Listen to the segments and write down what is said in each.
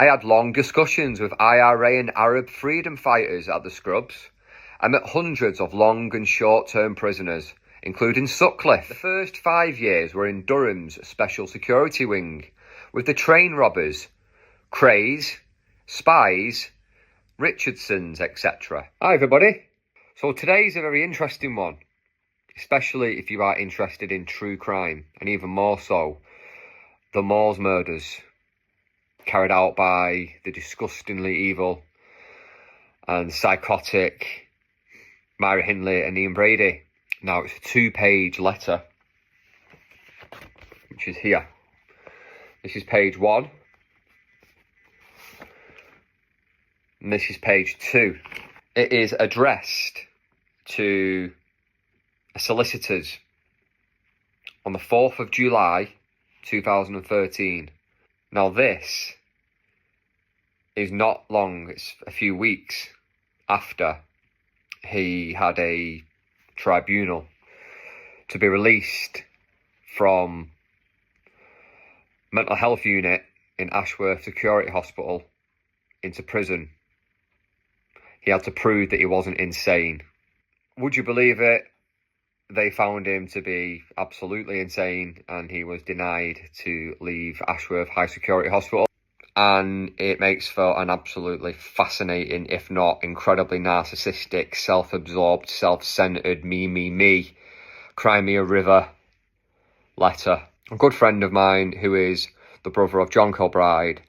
I had long discussions with IRA and Arab freedom fighters at the Scrubs. I met hundreds of long and short-term prisoners, including Sutcliffe. The first 5 years were in Durham's Special Security Wing, with the train robbers, Crays, Spies, Richardsons, etc. Hi everybody. So today's a very interesting one, especially if you are interested in true crime, and even more so, the Moors murders carried out by the disgustingly evil and psychotic Myra Hindley and Ian Brady. Now, it's a 2-page letter, which is here. This is page 1. And this is page 2. It is addressed to solicitors on the 4th of July, 2013. Now, this is not long, it's a few weeks after he had a tribunal to be released from mental health unit in Ashworth Security Hospital into prison. He had to prove that he wasn't insane. Would you believe it? They found him to be absolutely insane, and he was denied to leave Ashworth High Security Hospital. And it makes for an absolutely fascinating, if not incredibly narcissistic, self-absorbed, self-centered, me, cry me a river letter. A good friend of mine, who is the brother of John Kilbride,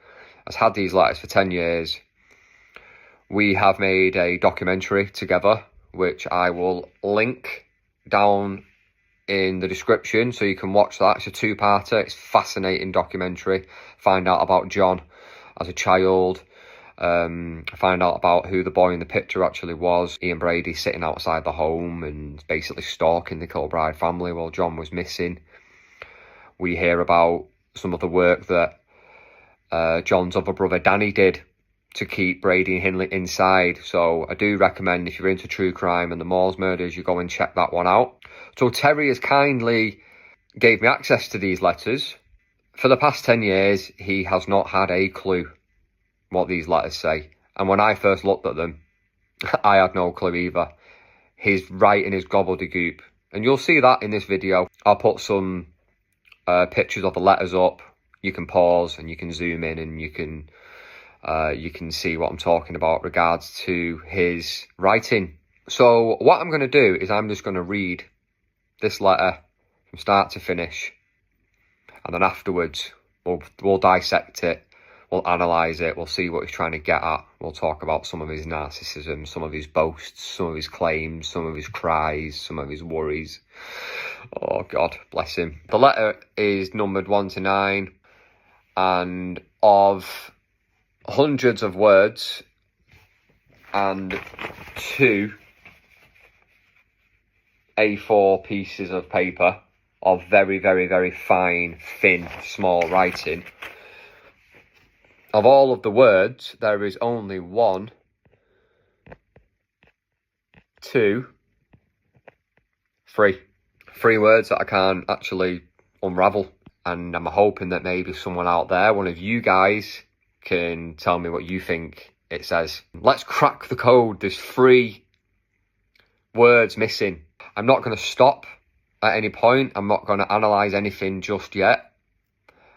has had these letters for 10 years. We have made a documentary together, which I will link down in the description so you can watch that. It's a 2-parter. It's a fascinating documentary. Find out about John as a child. Find out about who the boy in the picture actually was. Ian Brady sitting outside the home and basically stalking the Kilbride family while John was missing. We hear about some of the work that John's other brother Danny did to keep Brady and Hindley inside. So I do recommend, if you're into true crime and the Moors murders, you go and check that one out. So Terry has kindly gave me access to these letters. For the past 10 years, he has not had a clue what these letters say. And when I first looked at them, I had no clue either. His writing is gobbledygook. And you'll see that in this video. I'll put some pictures of the letters up. You can pause and you can zoom in and you can see what I'm talking about regards to his writing. So what I'm going to do is I'm just going to read this letter from start to finish, and then afterwards we'll dissect it, we'll analyse it, we'll see what he's trying to get at, we'll talk about some of his narcissism, some of his boasts, some of his claims, some of his cries, some of his worries. Oh God, bless him. The letter is numbered 1 to 9, and of hundreds of words and 2 A4 pieces of paper of very, very, very fine, thin, small writing. Of all of the words, there is only 1, 2, 3. 3 words that I can't actually unravel. And I'm hoping that maybe someone out there, one of you guys, can tell me what you think it says. Let's crack the code. There's 3 words missing. I'm not going to stop at any point. I'm not going to analyse anything just yet.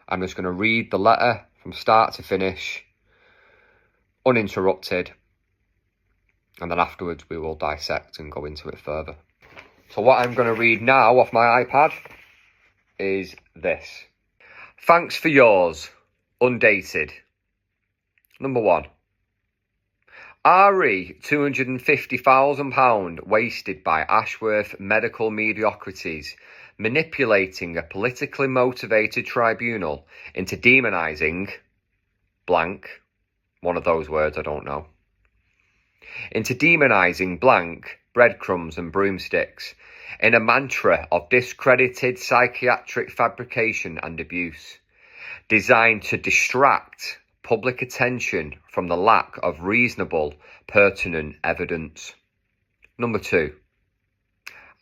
I'm just going to read the letter from start to finish, uninterrupted. And then afterwards we will dissect and go into it further. So what I'm going to read now off my iPad is this. Thanks for yours. Undated. Number 1. RE £250,000 wasted by Ashworth medical mediocrities, manipulating a politically motivated tribunal into demonising blank, one of those words I don't know, into demonising blank, breadcrumbs and broomsticks, in a mantra of discredited psychiatric fabrication and abuse, designed to distract public attention from the lack of reasonable, pertinent evidence. Number 2.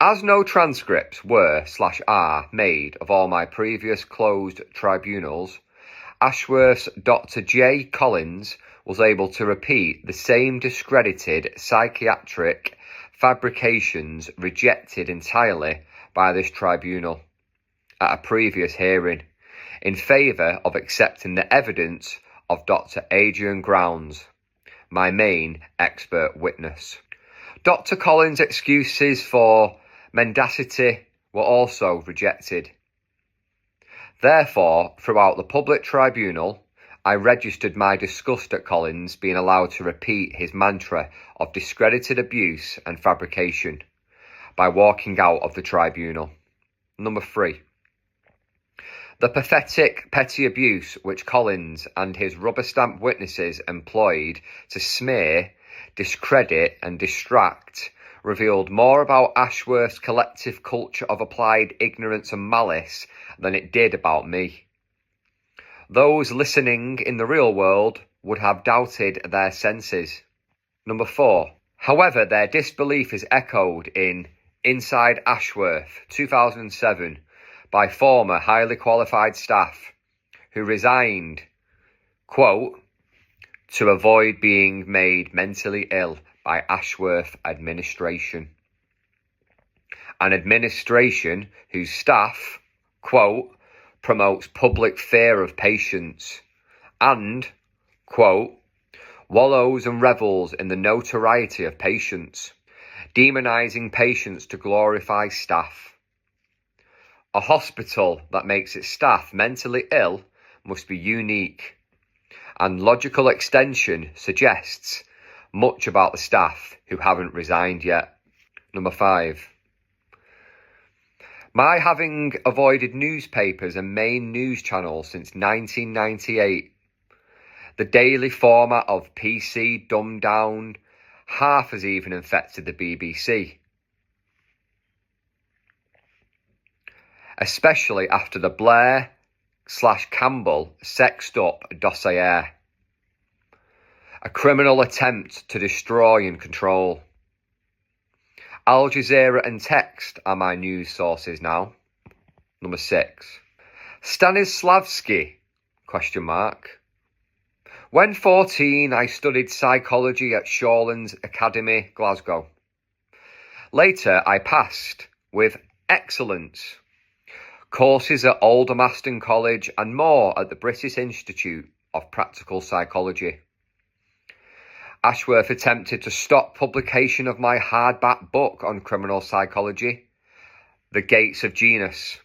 As no transcripts were/are made of all my previous closed tribunals, Ashworth's Dr. J. Collins was able to repeat the same discredited psychiatric fabrications rejected entirely by this tribunal at a previous hearing in favour of accepting the evidence of Dr. Adrian Grounds, my main expert witness. Dr. Collins' excuses for mendacity were also rejected. Therefore, throughout the public tribunal, I registered my disgust at Collins being allowed to repeat his mantra of discredited abuse and fabrication by walking out of the tribunal. Number 3. The pathetic petty abuse which Collins and his rubber-stamped witnesses employed to smear, discredit and distract revealed more about Ashworth's collective culture of applied ignorance and malice than it did about me. Those listening in the real world would have doubted their senses. Number 4. However, their disbelief is echoed in Inside Ashworth, 2007, by former highly qualified staff who resigned, quote, to avoid being made mentally ill by Ashworth administration. An administration whose staff, quote, promotes public fear of patients and, quote, wallows and revels in the notoriety of patients, demonising patients to glorify staff. A hospital that makes its staff mentally ill must be unique, and logical extension suggests much about the staff who haven't resigned yet. Number 5. My having avoided newspapers and main news channels since 1998, the daily format of PC dumbed down, half has even infected the BBC. Especially after the Blair/Campbell sexed up dossier. A criminal attempt to destroy and control. Al Jazeera and Text are my news sources now. Number 6. Stanislavski? When 14, I studied psychology at Shawlands Academy, Glasgow. Later, I passed, with excellence, courses at Aldermaston College and more at the British Institute of Practical Psychology. Ashworth attempted to stop publication of my hardback book on criminal psychology, The Gates of Genius,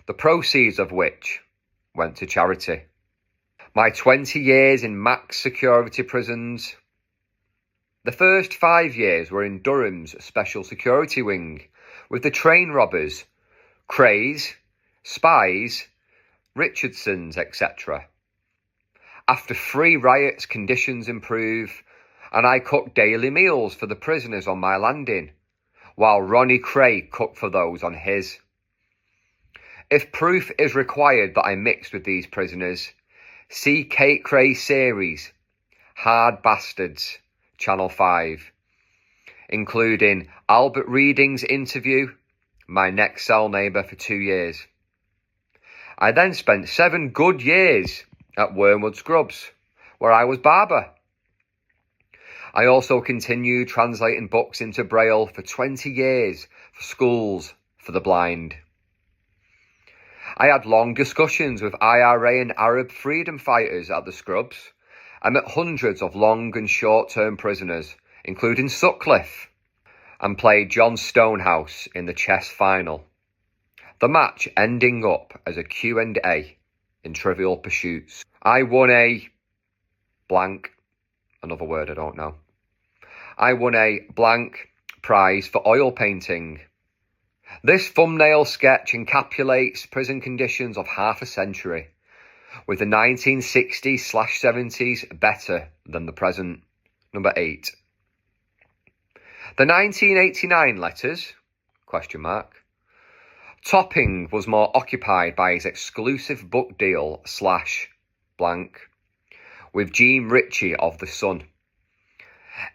the proceeds of which went to charity. My 20 years in max security prisons. The first 5 years were in Durham's Special Security Wing, with the train robbers, Crays, Spies, Richardsons, etc. After 3 riots, conditions improve, and I cooked daily meals for the prisoners on my landing, while Ronnie Cray cooked for those on his. If proof is required that I mixed with these prisoners, see Kate Cray's series, Hard Bastards, Channel 5, including Albert Reading's interview, my next cell neighbour for 2 years. I then spent 7 good years at Wormwood Scrubs, where I was barber. I also continued translating books into Braille for 20 years for schools for the blind. I had long discussions with IRA and Arab freedom fighters at the Scrubs. I met hundreds of long and short-term prisoners, including Sutcliffe, and played John Stonehouse in the chess final. The match ending up as a Q&A in Trivial Pursuits. I won a blank, another word I don't know. I won a blank prize for oil painting. This thumbnail sketch encapsulates prison conditions of half a century, with the 1960s/70s better than the present. Number 8. The 1989 letters, ? Topping was more occupied by his exclusive book deal / blank with Jean Ritchie of The Sun.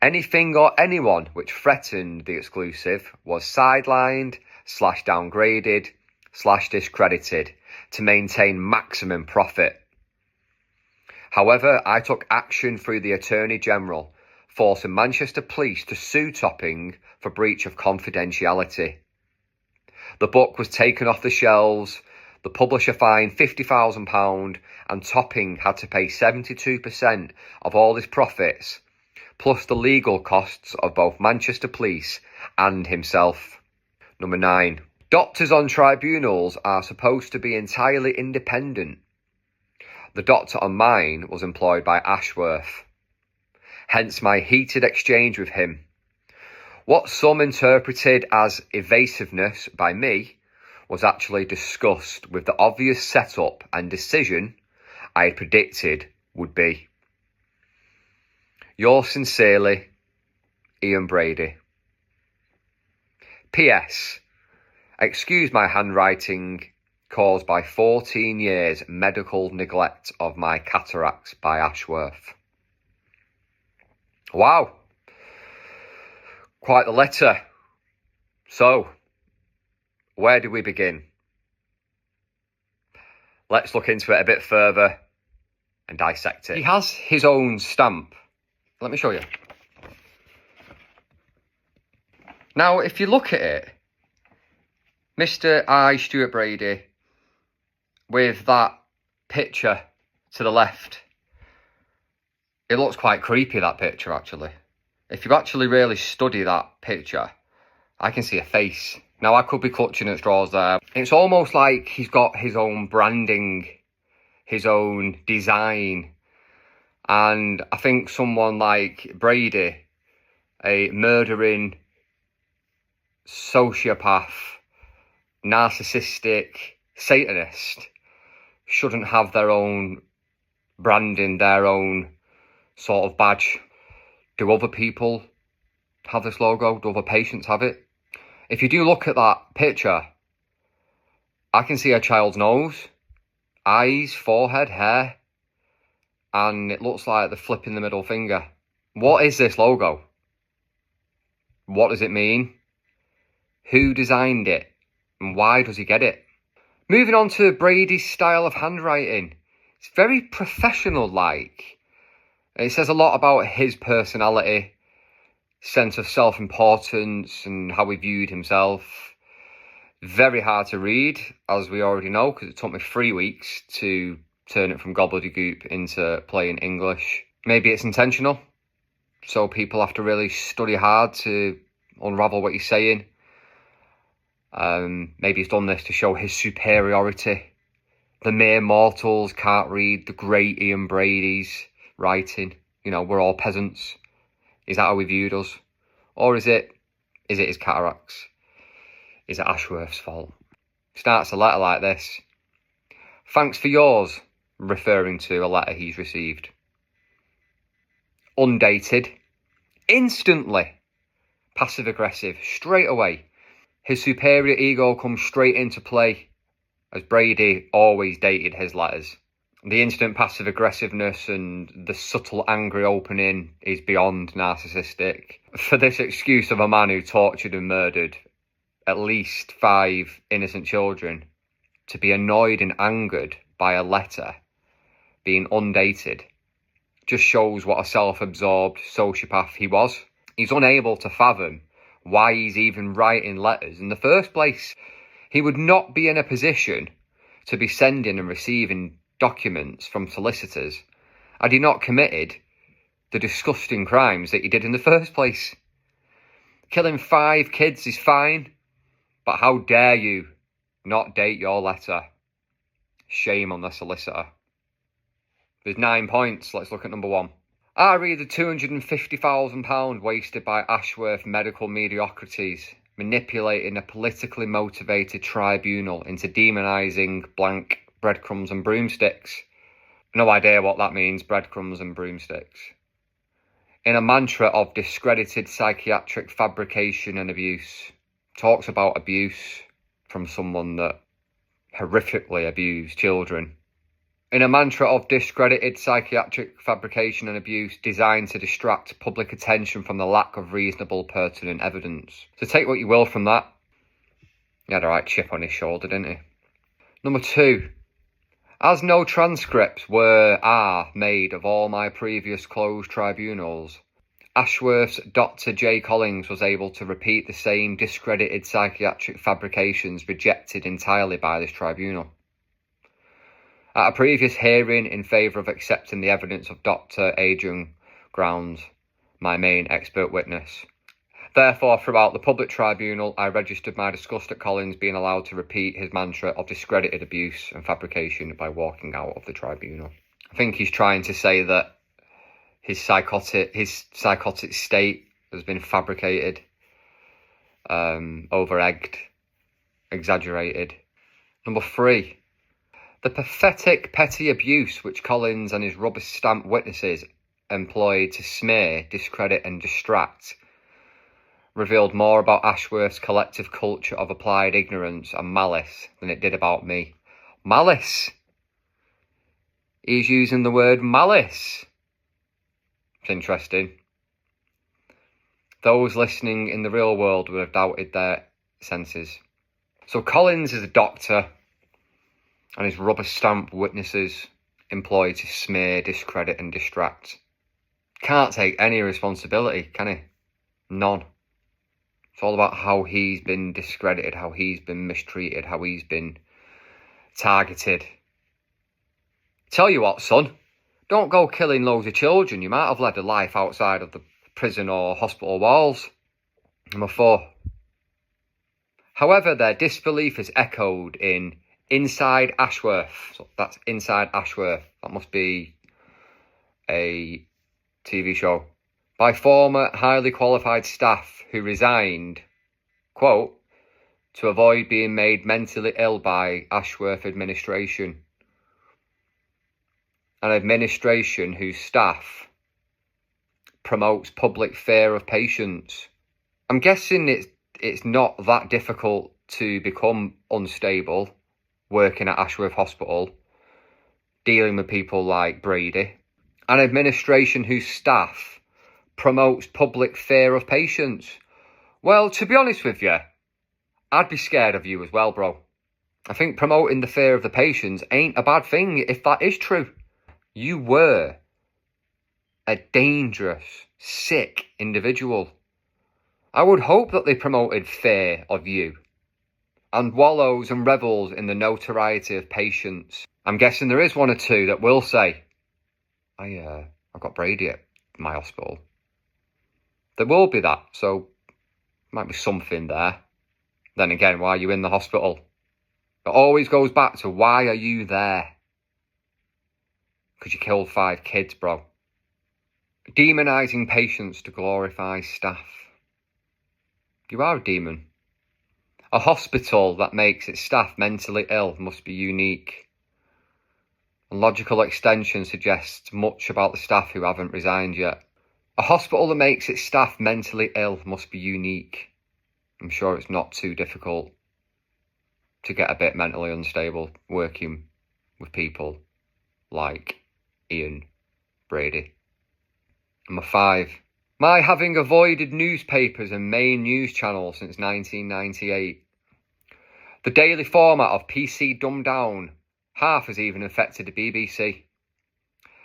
Anything or anyone which threatened the exclusive was sidelined / downgraded / discredited to maintain maximum profit. However, I took action through the Attorney General, forcing Manchester Police to sue Topping for breach of confidentiality. The book was taken off the shelves, the publisher fined £50,000, and Topping had to pay 72% of all his profits, plus the legal costs of both Manchester Police and himself. Number 9. Doctors on tribunals are supposed to be entirely independent. The doctor on mine was employed by Ashworth, hence my heated exchange with him. What some interpreted as evasiveness by me was actually discussed with the obvious setup and decision I had predicted would be. Yours sincerely, Ian Brady. P.S. Excuse my handwriting caused by 14 years medical neglect of my cataracts by Ashworth. Wow. Quite the letter. So, where do we begin? Let's look into it a bit further and dissect it. He has his own stamp. Let me show you. Now, if you look at it, Mr. I. Stuart Brady, with that picture to the left, it looks quite creepy, that picture, actually. If you actually really study that picture, I can see a face. Now, I could be clutching at straws there. It's almost like he's got his own branding, his own design. And I think someone like Brady, a murdering sociopath, narcissistic Satanist, shouldn't have their own branding, their own sort of badge. Do other people have this logo? Do other patients have it? If you do look at that picture, I can see a child's nose, eyes, forehead, hair, and it looks like they're flipping the middle finger. What is this logo? What does it mean? Who designed it? And why does he get it? Moving on to Brady's style of handwriting. It's very professional-like. It says a lot about his personality, sense of self-importance, and how he viewed himself. Very hard to read, as we already know, because it took me 3 weeks to turn it from gobbledygook into plain English. Maybe it's intentional, so people have to really study hard to unravel what he's saying. Maybe he's done this to show his superiority. The mere mortals can't read the great Ian Brady's writing. You know, we're all peasants. Is that how he viewed us? Or is it his cataracts? Is it Ashworth's fault? Starts a letter like this. Thanks for yours, referring to a letter he's received. Undated. Instantly. Passive aggressive. Straight away. His superior ego comes straight into play, as Brady always dated his letters. The instant passive aggressiveness and the subtle angry opening is beyond narcissistic. For this excuse of a man who tortured and murdered at least 5 innocent children to be annoyed and angered by a letter being undated just shows what a self-absorbed sociopath he was. He's unable to fathom why he's even writing letters in the first place. He would not be in a position to be sending and receiving documents from solicitors had he not committed the disgusting crimes that he did in the first place. Killing 5 kids is fine, but how dare you not date your letter? Shame on the solicitor. There's 9 points. Let's look at number 1. I read the £250,000 wasted by Ashworth medical mediocrities, manipulating a politically motivated tribunal into demonising blank breadcrumbs and broomsticks. No idea what that means, breadcrumbs and broomsticks. In a mantra of discredited psychiatric fabrication and abuse, talks about abuse from someone that horrifically abused children. In a mantra of discredited psychiatric fabrication and abuse designed to distract public attention from the lack of reasonable pertinent evidence. So take what you will from that. He had a right chip on his shoulder, didn't he? Number 2. As no transcripts are made of all my previous closed tribunals, Ashworth's Dr. J. Collins was able to repeat the same discredited psychiatric fabrications rejected entirely by this tribunal. At a previous hearing in favour of accepting the evidence of Dr. Adrian Grounds, my main expert witness. Therefore, throughout the public tribunal, I registered my disgust at Collins being allowed to repeat his mantra of discredited abuse and fabrication by walking out of the tribunal. I think he's trying to say that his psychotic state has been fabricated, over-egged, exaggerated. Number 3. The pathetic petty abuse which Collins and his rubber-stamped witnesses employed to smear, discredit and distract revealed more about Ashworth's collective culture of applied ignorance and malice than it did about me. Malice! He's using the word malice. It's interesting. Those listening in the real world would have doubted their senses. So Collins is a doctor, and his rubber-stamped witnesses employed to smear, discredit and distract. Can't take any responsibility, can he? None. It's all about how he's been discredited, how he's been mistreated, how he's been targeted. Tell you what, son, don't go killing loads of children. You might have led a life outside of the prison or hospital walls. Number 4. However, their disbelief is echoed in Inside Ashworth. So that's Inside Ashworth. That must be a TV show. By former highly qualified staff who resigned, quote, to avoid being made mentally ill by Ashworth administration. An administration whose staff promotes public fear of patients. I'm guessing it's not that difficult to become unstable working at Ashworth Hospital, dealing with people like Brady. An administration whose staff promotes public fear of patients. Well, to be honest with you, I'd be scared of you as well, bro. I think promoting the fear of the patients ain't a bad thing if that is true. You were a dangerous, sick individual. I would hope that they promoted fear of you and wallows and revels in the notoriety of patients. I'm guessing there is one or two that will say, I've got Brady at my hospital. There will be that, so might be something there. Then again, why are you in the hospital? It always goes back to, why are you there? Because you killed 5 kids, bro. Demonising patients to glorify staff. You are a demon. A hospital that makes its staff mentally ill must be unique. A logical extension suggests much about the staff who haven't resigned yet. A hospital that makes its staff mentally ill must be unique. I'm sure it's not too difficult to get a bit mentally unstable working with people like Ian Brady. Number 5. My having avoided newspapers and main news channels since 1998. The daily format of PC dumbed down half has even affected the BBC,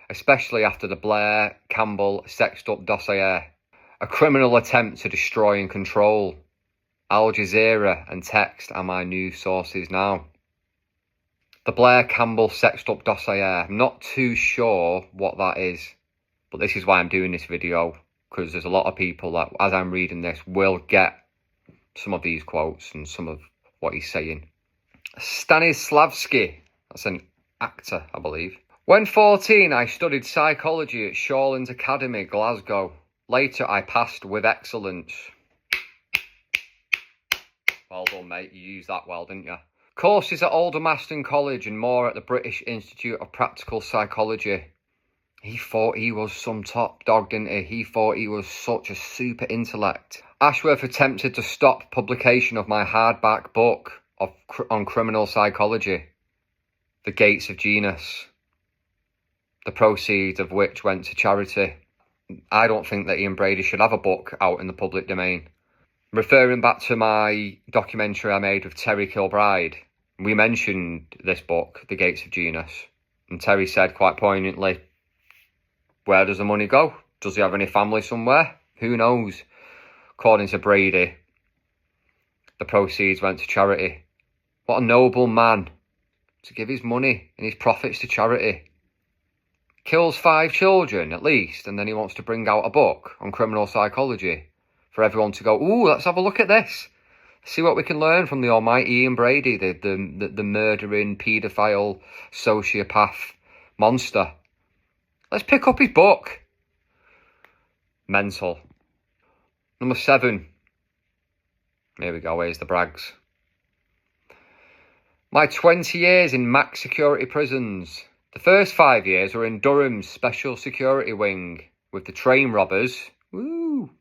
especially after the Blair-Campbell sexed-up dossier, a criminal attempt to destroy and control. Al Jazeera and Text are my news sources now. The Blair-Campbell sexed-up dossier, I'm not too sure what that is, but this is why I'm doing this video, because there's a lot of people that, as I'm reading this, will get some of these quotes and some of what he's saying. Stanislavski, that's an actor, I believe. When 14, I studied psychology at Shawlands Academy, Glasgow. Later, I passed with excellence. Well done, mate. You used that well, didn't you? Courses at Aldermaston College and more at the British Institute of Practical Psychology. He thought he was some top dog, didn't he? He thought he was such a super intellect. Ashworth attempted to stop publication of my hardback book on criminal psychology, The Gates of Genius, the proceeds of which went to charity. I don't think that Ian Brady should have a book out in the public domain. Referring back to my documentary I made with Terry Kilbride, We mentioned this book, The Gates of Genius, and Terry said quite poignantly, where does the money go? Does he have any family somewhere? Who knows? According to Brady, the proceeds went to charity. What a noble man to give his money and his profits to charity. Kills 5 children at least, and then he wants to bring out a book on criminal psychology for everyone to go, ooh, let's have a look at this. See what we can learn from the almighty Ian Brady, the murdering, paedophile, sociopath monster. Let's pick up his book. Mental. Number 7. Here we go, here's the brags. My 20 years in max security prisons. The first 5 years were in Durham's special security wing with the train robbers. Woo!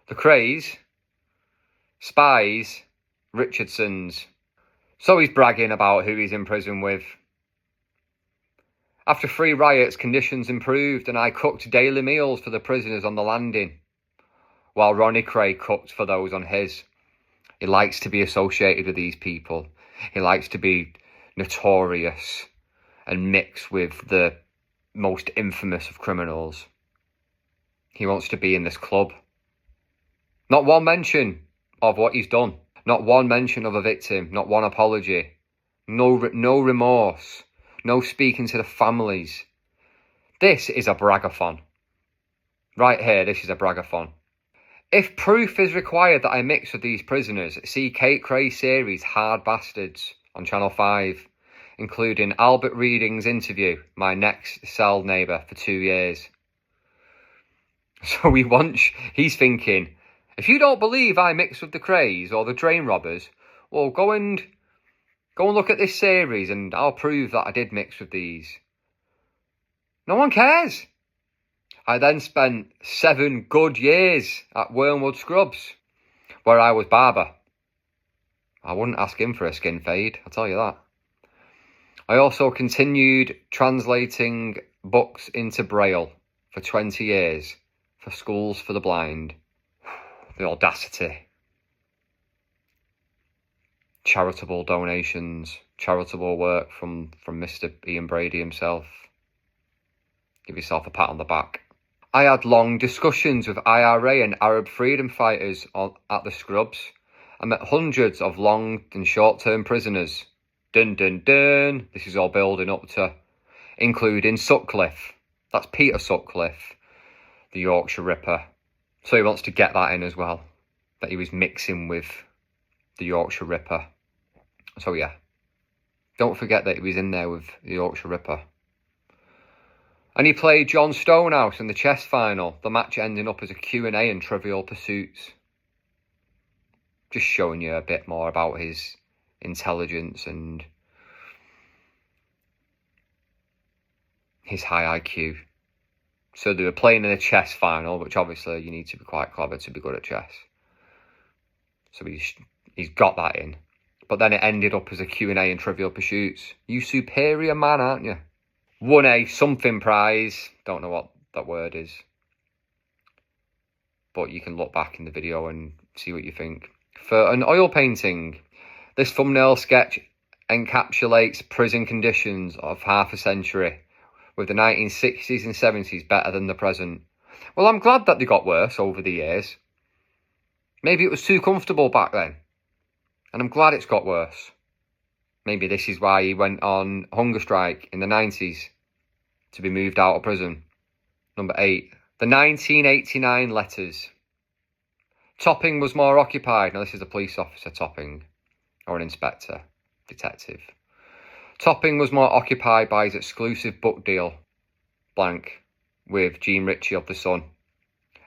The Krays, Spies, Richardsons. So he's bragging about who he's in prison with. After 3 riots, conditions improved and I cooked daily meals for the prisoners on the landing, while Ronnie Cray cooked for those on his. He likes to be associated with these people. He likes to be notorious and mix with the most infamous of criminals. He wants to be in this club. Not one mention of what he's done. Not one mention of a victim. Not one apology. No remorse. No speaking to the families. This is a bragathon. Right here, this is a bragathon. If proof is required that I mix with these prisoners, see Kate Cray's series Hard Bastards on Channel 5, including Albert Reading's interview, my next cell neighbour for 2 years. So he's thinking, if you don't believe I mix with the Crays or the train robbers, well, go and look at this series and I'll prove that I did mix with these. No one cares. I then spent 7 good years at Wormwood Scrubs, where I was barber. I wouldn't ask him for a skin fade, I'll tell you that. I also continued translating books into Braille for 20 years for schools for the blind. The audacity. Charitable donations, charitable work from Mr. Ian Brady himself. Give yourself a pat on the back. I had long discussions with IRA and Arab freedom fighters at the Scrubs. I met hundreds of long and short-term prisoners. Dun dun dun. This is all building up to, including Sutcliffe. That's Peter Sutcliffe, the Yorkshire Ripper. So he wants to get that in as well, that he was mixing with the Yorkshire Ripper. So yeah, don't forget that he was in there with the Yorkshire Ripper. And he played John Stonehouse in the chess final, the match ending up as a Q&A and Trivial Pursuits. Just showing you a bit more about his intelligence and his high IQ. So they were playing in a chess final, which obviously you need to be quite clever to be good at chess. So he's got that in. But then it ended up as a Q&A and Trivial Pursuits. You superior man, aren't you? Won a something prize. Don't know what that word is. But you can look back in the video and see what you think. For an oil painting, this thumbnail sketch encapsulates prison conditions of half a century, with the 1960s and 70s better than the present. Well, I'm glad that they got worse over the years. Maybe it was too comfortable back then. And I'm glad it's got worse. Maybe this is why he went on hunger strike in the 90s to be moved out of prison. Number 8. The 1989 letters. Topping was more occupied. Now this is a police officer, Topping, or an inspector, detective. Topping was more occupied by his exclusive book deal, blank, with Jean Ritchie of The Sun.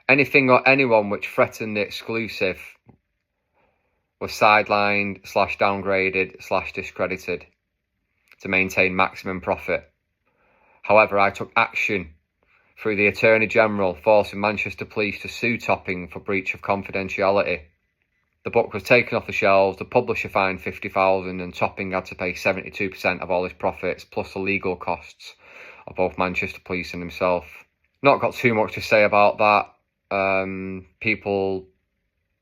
Anything or anyone which threatened the exclusive was sidelined / downgraded / discredited to maintain maximum profit. However, I took action through the Attorney General, forcing Manchester Police to sue Topping for breach of confidentiality. The book was taken off the shelves, the publisher fined $50,000 and Topping had to pay 72% of all his profits, plus the legal costs of both Manchester Police and himself. Not got too much to say about that. People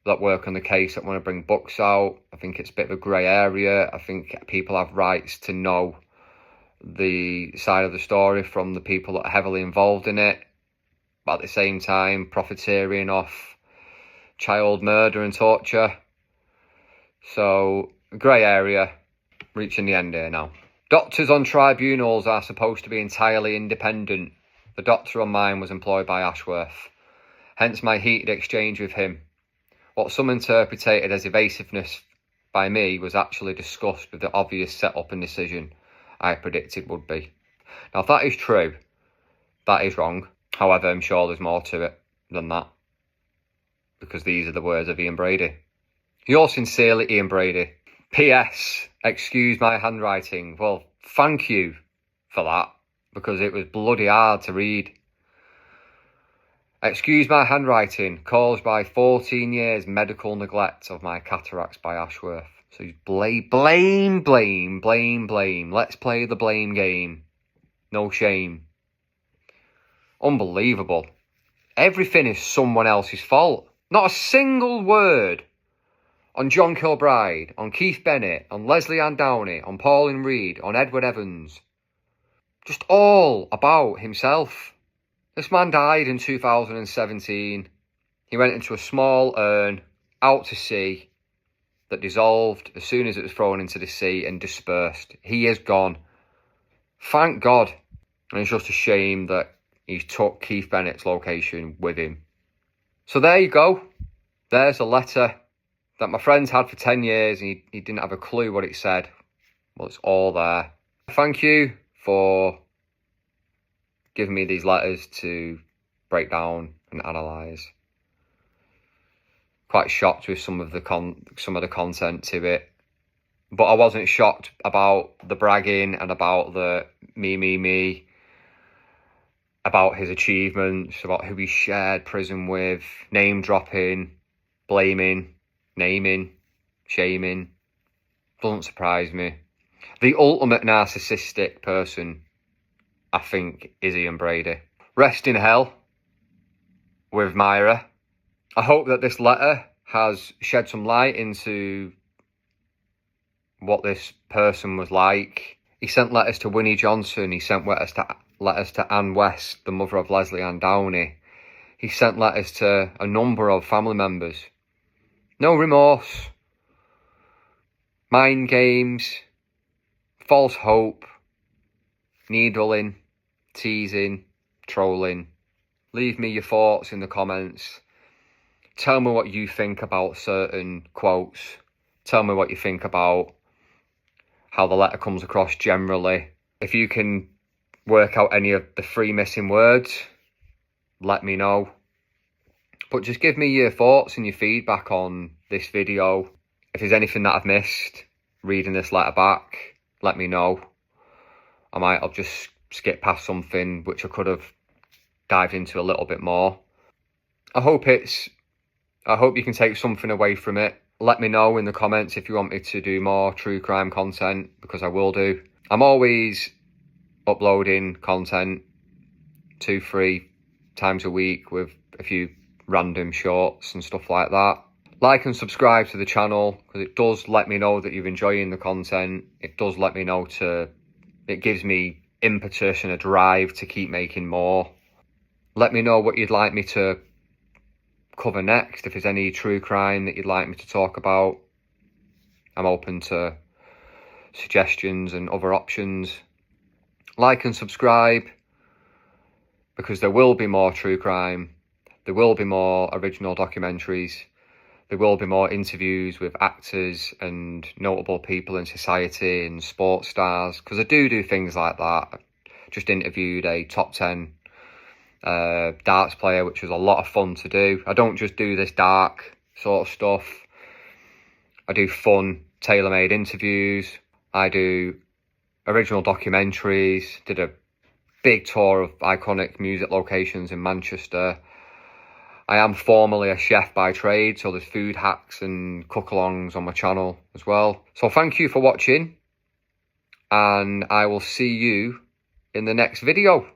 that work on the case that want to bring books out. I think it's a bit of a grey area. I think people have rights to know the side of the story from the people that are heavily involved in it, but at the same time profiteering off child murder and torture. So, grey area, reaching the end here now. Doctors on tribunals are supposed to be entirely independent. The doctor on mine was employed by Ashworth, hence my heated exchange with him. What some interpreted as evasiveness by me was actually discussed with the obvious setup and decision I predicted would be. Now, if that is true, that is wrong. However, I'm sure there's more to it than that, because these are the words of Ian Brady. Yours sincerely, Ian Brady. P.S. Excuse my handwriting. Well, thank you for that, because it was bloody hard to read. Excuse my handwriting, caused by 14 years medical neglect of my cataracts by Ashworth. So blame. Let's play the blame game. No shame. Unbelievable. Everything is someone else's fault. Not a single word on John Kilbride, on Keith Bennett, on Leslie Ann Downey, on Pauline Reed, on Edward Evans. Just all about himself. This man died in 2017. He went into a small urn out to sea that dissolved as soon as it was thrown into the sea and dispersed. He is gone. Thank God. And it's just a shame that he took Keith Bennett's location with him. So there you go. There's a letter that my friend's had for 10 years and he didn't have a clue what it said. Well, it's all there. Thank you for giving me these letters to break down and analyse. Quite shocked with some of the content to it, but I wasn't shocked about the bragging and about the me, about his achievements, about who he shared prison with, name dropping, blaming, naming, shaming. Doesn't surprise me. The ultimate narcissistic person, I think, is Ian Brady. Rest in hell with Myra. I hope that this letter has shed some light into what this person was like. He sent letters to Winnie Johnson. He sent letters to Anne West, the mother of Leslie Ann Downey. He sent letters to a number of family members. No remorse. Mind games. False hope. Needling. Teasing. Trolling. Leave me your thoughts in the comments. Tell me what you think about certain quotes. Tell me what you think about how the letter comes across generally. If you can work out any of the 3 missing words, let me know. But just give me your thoughts and your feedback on this video. If there's anything that I've missed reading this letter back, let me know. I might have just skipped past something which I could have dived into a little bit more. I hope you can take something away from it. Let me know in the comments if you want me to do more true crime content, because I will do. I'm always uploading content 2-3 times a week with a few random shorts and stuff like that. Like and subscribe to the channel, because it does let me know that you're enjoying the content. It does let me know it gives me impetus and a drive to keep making more. Let me know what you'd like me to cover next. If there's any true crime that you'd like me to talk about, I'm open to suggestions and other options. Like and subscribe, because there will be more true crime. There will be more original documentaries. There will be more interviews with actors and notable people in society and sports stars, because I do things like that. I just interviewed a top 10 darts player, which was a lot of fun to do. I don't just do this dark sort of stuff. I do fun, tailor-made interviews. I do original documentaries. Did a big tour of iconic music locations in Manchester. I am formerly a chef by trade, so there's food hacks and cook-alongs on my channel as well. So thank you for watching, and I will see you in the next video.